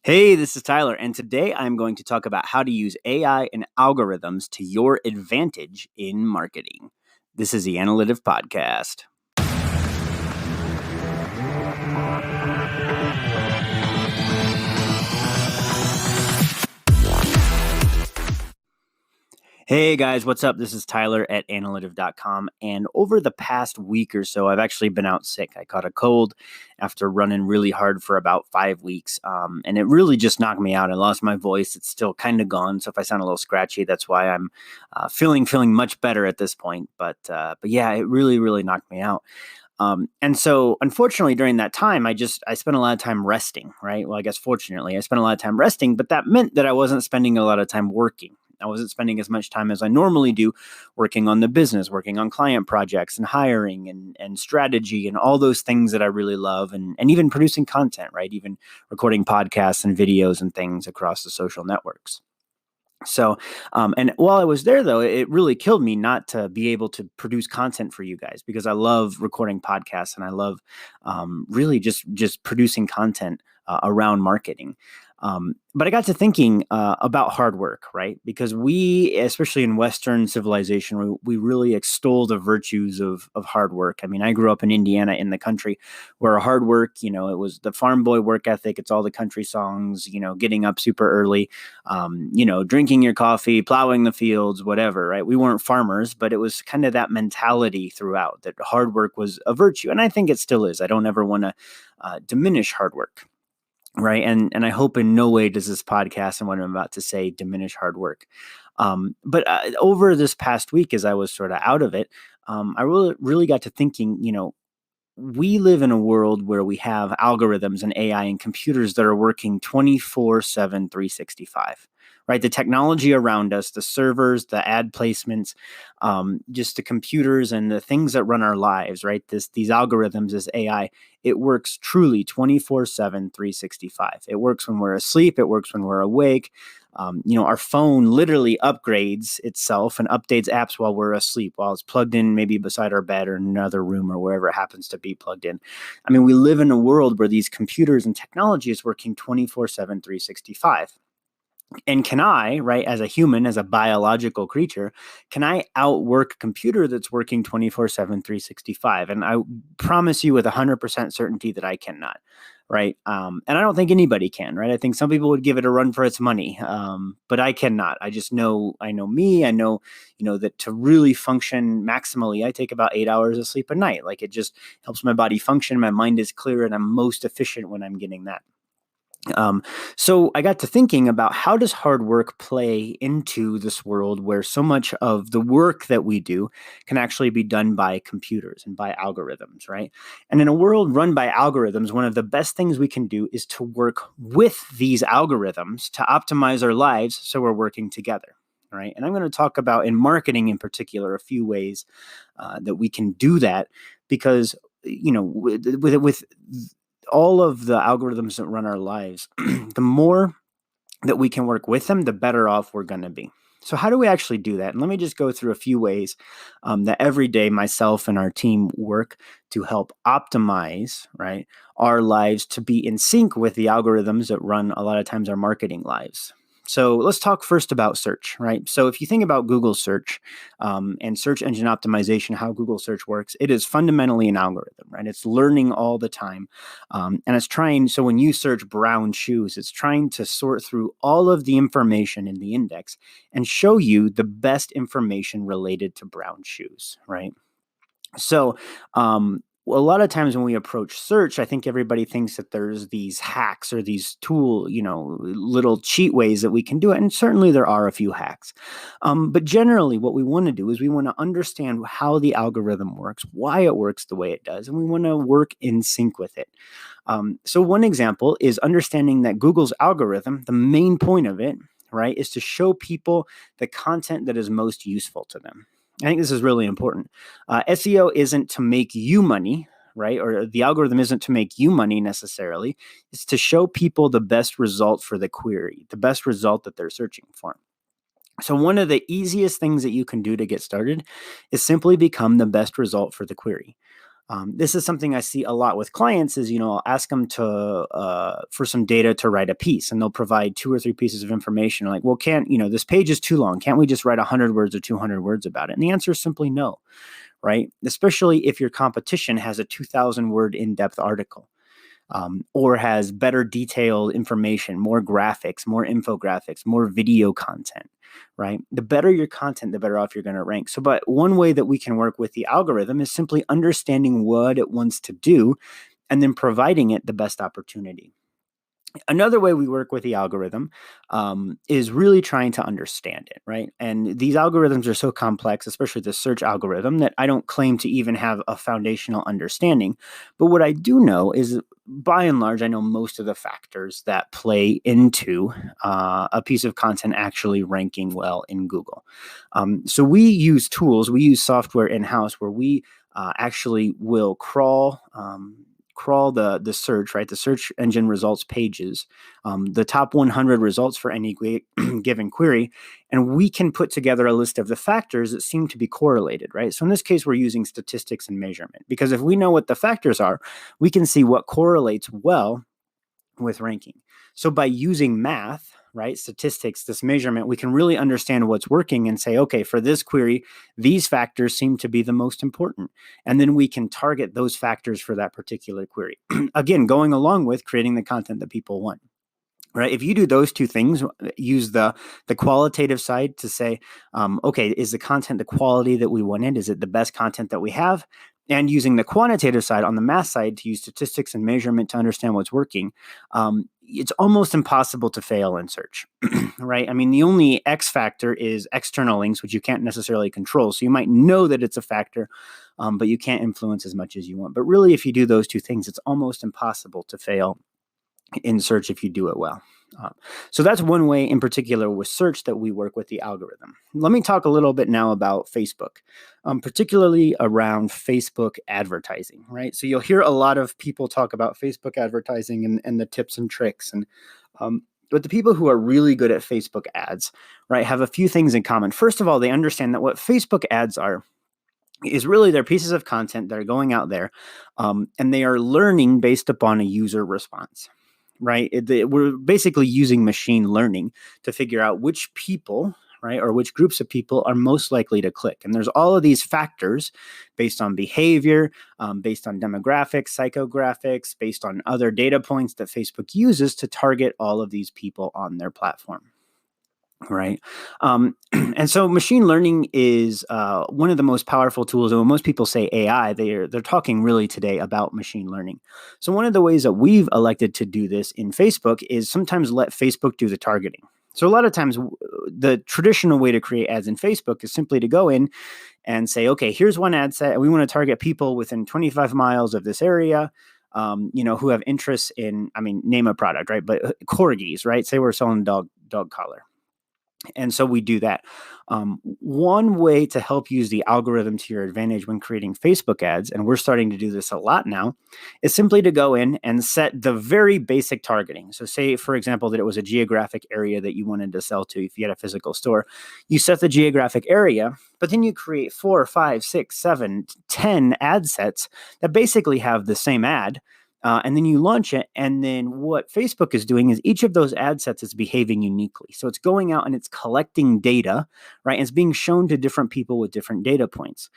Hey, this is Tyler, and today I'm going to talk about how to use AI and algorithms to your advantage in marketing. This is the Analytic Podcast. Hey guys, what's up? This is Tyler at analytic.com. And over the past week or so, I've actually been out sick. I caught a cold after running really hard for about 5 weeks. And it really just knocked me out. I lost my voice. It's still kind of gone. So if I sound a little scratchy, that's why I'm feeling much better at this point. But yeah, it really knocked me out. And so unfortunately during that time, I spent a lot of time resting, right? Well, I guess fortunately I spent a lot of time resting, but that meant that I wasn't spending a lot of time working. I wasn't spending as much time as I normally do working on the business, working on client projects and hiring and strategy and all those things that I really love and even producing content, right? Even recording podcasts and videos and things across the social networks. So, and while I was there, though, it really killed me not to be able to produce content for you guys because I love recording podcasts and I love really just producing content around marketing. But I got to thinking about hard work, right? Because we, especially in Western civilization, we really extol the virtues of hard work. I mean, I grew up in Indiana in the country where hard work, it was the farm boy work ethic. It's all the country songs, getting up super early, drinking your coffee, plowing the fields, whatever, right? We weren't farmers, but it was kind of that mentality throughout that hard work was a virtue. And I think it still is. I don't ever want to diminish hard work. Right. And I hope in no way does this podcast and what I'm about to say diminish hard work. But over this past week, as I was sort of out of it, I really got to thinking, we live in a world where we have algorithms and AI and computers that are working 24/7, 365, right? The technology around us, the servers, the ad placements, just the computers and the things that run our lives, right? These algorithms, this AI, it works truly 24/7, 365. It works when we're asleep. It works when we're awake. Our phone literally upgrades itself and updates apps while we're asleep, while it's plugged in maybe beside our bed or in another room or wherever it happens to be plugged in. I mean, we live in a world where these computers and technology is working 24/7, 365. And can I, right, as a human, as a biological creature, can I outwork a computer that's working 24/7, 365? And I promise you with 100% certainty that I cannot, right? And I don't think anybody can, right? I think some people would give it a run for its money, but I cannot. I know me. I know, that to really function maximally, I take about 8 hours of sleep a night. Like it just helps my body function. My mind is clear and I'm most efficient when I'm getting that. So I got to thinking about how does hard work play into this world where so much of the work that we do can actually be done by computers and by algorithms, right? And in a world run by algorithms, one of the best things we can do is to work with these algorithms to optimize our lives so we're working together. Right. And I'm going to talk about in marketing in particular, a few ways that we can do that because, with all of the algorithms that run our lives, the more that we can work with them, the better off we're going to be. So how do we actually do that? And let me just go through a few ways that every day myself and our team work to help optimize, right, our lives to be in sync with the algorithms that run a lot of times our marketing lives. So let's talk first about search, right? So if you think about Google search and search engine optimization, how Google search works, it is fundamentally an algorithm, right? It's learning all the time. And it's trying, so when you search brown shoes, it's trying to sort through all of the information in the index and show you the best information related to brown shoes, right? So, a lot of times when we approach search, I think everybody thinks that there's these hacks or these little cheat ways that we can do it. And certainly there are a few hacks. But generally what we want to do is we want to understand how the algorithm works, why it works the way it does, and we want to work in sync with it. So one example is understanding that Google's algorithm, the main point of it, right, is to show people the content that is most useful to them. I think this is really important. SEO isn't to make you money, right? Or the algorithm isn't to make you money necessarily. It's to show people the best result for the query, the best result that they're searching for. So one of the easiest things that you can do to get started is simply become the best result for the query. This is something I see a lot with clients is, I'll ask them for some data to write a piece, and they'll provide 2 or 3 pieces of information. Like, well, this page is too long. Can't we just write 100 words or 200 words about it? And the answer is simply no, right? Especially if your competition has a 2,000 word in-depth article. Or has better detailed information, more graphics, more infographics, more video content, right? The better your content, the better off you're going to rank. But one way that we can work with the algorithm is simply understanding what it wants to do and then providing it the best opportunity. Another way we work with the algorithm is really trying to understand it, right? And these algorithms are so complex, especially the search algorithm, that I don't claim to even have a foundational understanding. But what I do know is, by and large, I know most of the factors that play into a piece of content actually ranking well in Google. So we use tools, we use software in-house where we actually will crawl the search, right? The search engine results pages, the top 100 results for any given query, and we can put together a list of the factors that seem to be correlated, right? So in this case, we're using statistics and measurement, because if we know what the factors are, we can see what correlates well with ranking. So by using math, right, statistics, this measurement, we can really understand what's working and say, okay, for this query, these factors seem to be the most important. And then we can target those factors for that particular query. Again, going along with creating the content that people want. Right. If you do those 2 things, use the qualitative side to say, okay, is the content the quality that we wanted? Is it the best content that we have? And using the quantitative side on the math side to use statistics and measurement to understand what's working, it's almost impossible to fail in search, right? I mean, the only X factor is external links, which you can't necessarily control. So you might know that it's a factor, but you can't influence as much as you want. But really, if you do those 2 things, it's almost impossible to fail in search if you do it well. So that's one way in particular with search that we work with the algorithm. Let me talk a little bit now about Facebook, particularly around Facebook advertising, right? So you'll hear a lot of people talk about Facebook advertising and the tips and tricks. But the people who are really good at Facebook ads, right, have a few things in common. First of all, they understand that what Facebook ads are is really they're pieces of content that are going out there, and they are learning based upon a user response. Right. We're basically using machine learning to figure out which people, right, or which groups of people are most likely to click. And there's all of these factors based on behavior, based on demographics, psychographics, based on other data points that Facebook uses to target all of these people on their platform. Right. And so machine learning is one of the most powerful tools. And when most people say AI, they're talking really today about machine learning. So one of the ways that we've elected to do this in Facebook is sometimes let Facebook do the targeting. So a lot of times the traditional way to create ads in Facebook is simply to go in and say, okay, here's one ad set, and we want to target people within 25 miles of this area. Who have interests in, name a product, right? But corgis, right? Say we're selling dog collar. And so we do that. One way to help use the algorithm to your advantage when creating Facebook ads, and we're starting to do this a lot now, is simply to go in and set the very basic targeting. So say, for example, that it was a geographic area that you wanted to sell to if you had a physical store. You set the geographic area, but then you create 4, 5, 6, 7, 10 ad sets that basically have the same ad. And then you launch it. And then what Facebook is doing is each of those ad sets is behaving uniquely. So it's going out and it's collecting data, right? And it's being shown to different people with different data points.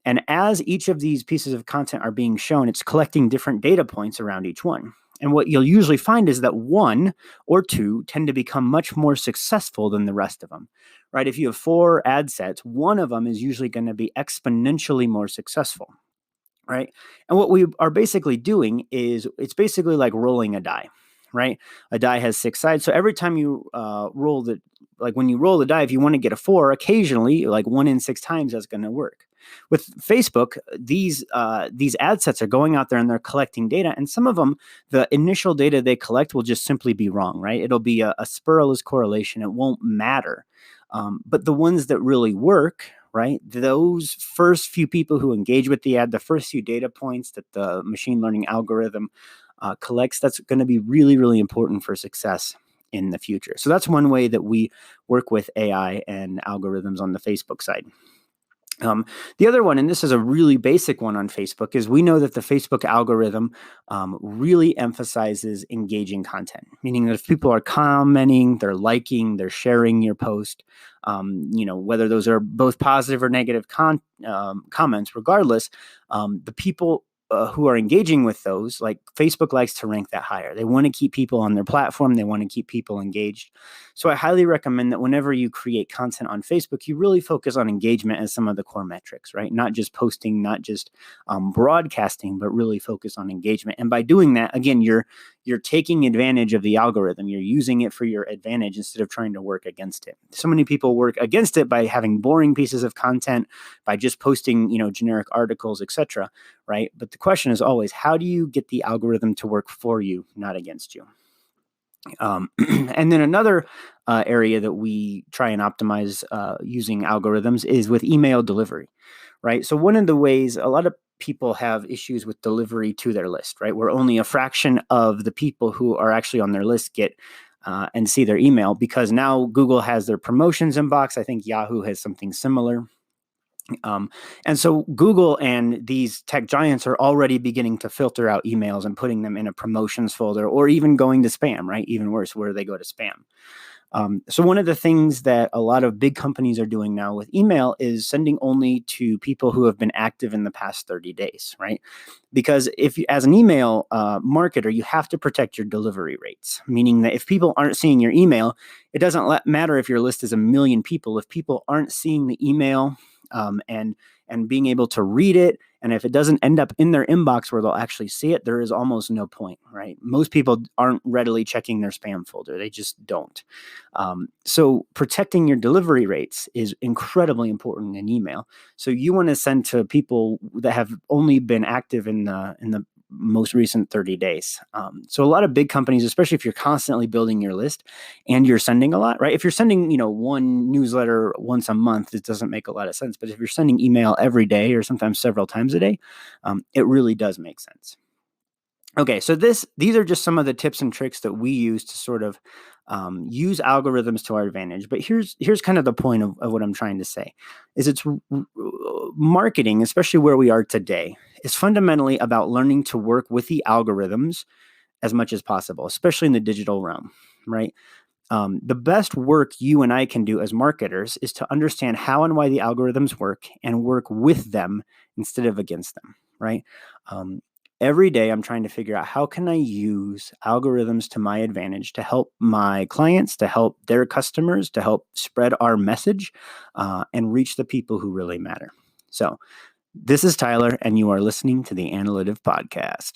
And as each of these pieces of content are being shown, it's collecting different data points around each one. And what you'll usually find is that 1 or 2 tend to become much more successful than the rest of them, right? If you have 4 ad sets, one of them is usually going to be exponentially more successful. Right. And what we are basically doing is it's basically like rolling a die, right? A die has 6 sides. So every time you when you roll the die, if you want to get a 4, occasionally, like 1 in 6 times, that's going to work. With Facebook, these ad sets are going out there and they're collecting data. And some of them, the initial data they collect will just simply be wrong, right? It'll be a spurless correlation. It won't matter. But the ones that really work, right? Those first few people who engage with the ad, the first few data points that the machine learning algorithm collects, that's going to be really, really important for success in the future. So that's one way that we work with AI and algorithms on the Facebook side. Um, the other one, and this is a really basic one on Facebook, is we know that the Facebook algorithm really emphasizes engaging content, meaning that if people are commenting, they're liking, they're sharing your post, whether those are both positive or negative comments, regardless, the people who are engaging with those, like Facebook likes to rank that higher. They want to keep people on their platform. They want to keep people engaged. So I highly recommend that whenever you create content on Facebook, you really focus on engagement as some of the core metrics, right? Not just posting, not just broadcasting, but really focus on engagement. And by doing that, again, you're taking advantage of the algorithm. You're using it for your advantage instead of trying to work against it. So many people work against it by having boring pieces of content, by just posting, generic articles, etc. Right? But the question is always, how do you get the algorithm to work for you, not against you? And then another area that we try and optimize using algorithms is with email delivery, right? So one of the ways a lot of people have issues with delivery to their list, right? Where only a fraction of the people who are actually on their list get and see their email, because now Google has their promotions inbox. I think Yahoo has something similar. And so Google and these tech giants are already beginning to filter out emails and putting them in a promotions folder, or even going to spam, right? Even worse, where they go to spam. So one of the things that a lot of big companies are doing now with email is sending only to people who have been active in the past 30 days, right? Because if you, as an email marketer, you have to protect your delivery rates, meaning that if people aren't seeing your email, it doesn't matter if your list is 1 million people. If people aren't seeing the email and being able to read it, and if it doesn't end up in their inbox where they'll actually see it, there is almost no point, right? Most people aren't readily checking their spam folder. They just don't. So protecting your delivery rates is incredibly important in email. So you want to send to people that have only been active in the most recent 30 days. So a lot of big companies, especially if you're constantly building your list and you're sending a lot, right? If you're sending, one newsletter once a month, it doesn't make a lot of sense. But if you're sending email every day or sometimes several times a day, it really does make sense. Okay, so these are just some of the tips and tricks that we use to sort of use algorithms to our advantage. But here's kind of the point of what I'm trying to say, is marketing, especially where we are today, is fundamentally about learning to work with the algorithms as much as possible, especially in the digital realm, right? The best work you and I can do as marketers is to understand how and why the algorithms work and work with them instead of against them, right? Um, every day I'm trying to figure out how can I use algorithms to my advantage to help my clients, to help their customers, to help spread our message and reach the people who really matter. So this is Tyler, and you are listening to the Analytive Podcast.